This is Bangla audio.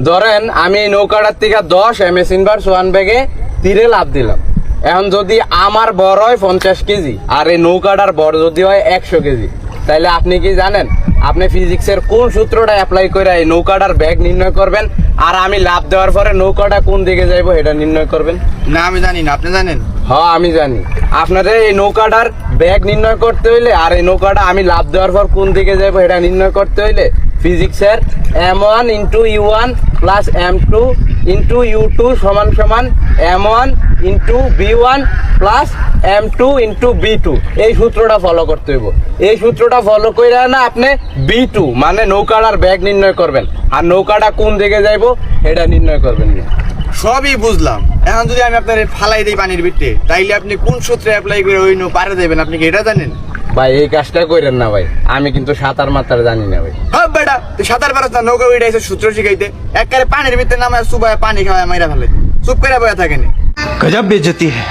ধরেন আমি এই নৌকাটার থেকে 10 MS ইনভার্স 1 ব্যাগে তীরে লাভ দিলাম। এখন যদি আমার বর হয় 50 কেজি আর এই নৌকাটার বর যদি হয় 100 কেজি, তাহলে আপনি কি জানেন আপনি ফিজিক্সের কোন সূত্রটা অ্যাপ্লাই করে এই নৌকাটার ব্যাগ নির্ণয় করবেন, আর আমি লাভ দেওয়ার পরে নৌকাটা কোন দিকে যাইবো এটা নির্ণয় করবেন? না আমি জানি না, আপনি জানেন? হ্যাঁ আমি জানি। আপনাদের এই নৌকাটার ব্যাগ নির্ণয় করতে হইলে আর এই নৌকাটা আমি লাভ দেওয়ার পর কোন দিকে যাইবো এটা নির্ণয় করতে হইলে ফিজিক্সের M1 into U1 plus M2 into U2 সমান সমান M1 into B1 plus M2 into B2 এই সূত্রটা ফলো করতে হইব। এই সূত্রটা ফলো করে না আপনি B2 মানে নৌকাটার ব্যাগ নির্ণয় করবেন, আর নৌকাটা কোন দিকে যাইবো এটা নির্ণয় করবেন না। সবই বুঝলাম, এখন যদি আমি আপনার ফালাই দিই পানির ভিতরে, তাইলে আপনি কোন সূত্রে অ্যাপ্লাই করে ওই নৌ পারে দেবেন, আপনি কি এটা জানেন? ভাই এই কাজটা করেন না ভাই, আমি কিন্তু সাঁতার মাতার জানি না ভাই। হ্যাঁ বেটা, তুই সাঁতার পারস না, নৌকা উঠে এসে সূত্র শিখাইতে একবারে পানির ভিতরে নামায় সুবায় পানি খাওয়ায় মাইরা ফেলে, চুপ করে বয়ে থাকেনি। गजब बेइज्जती है।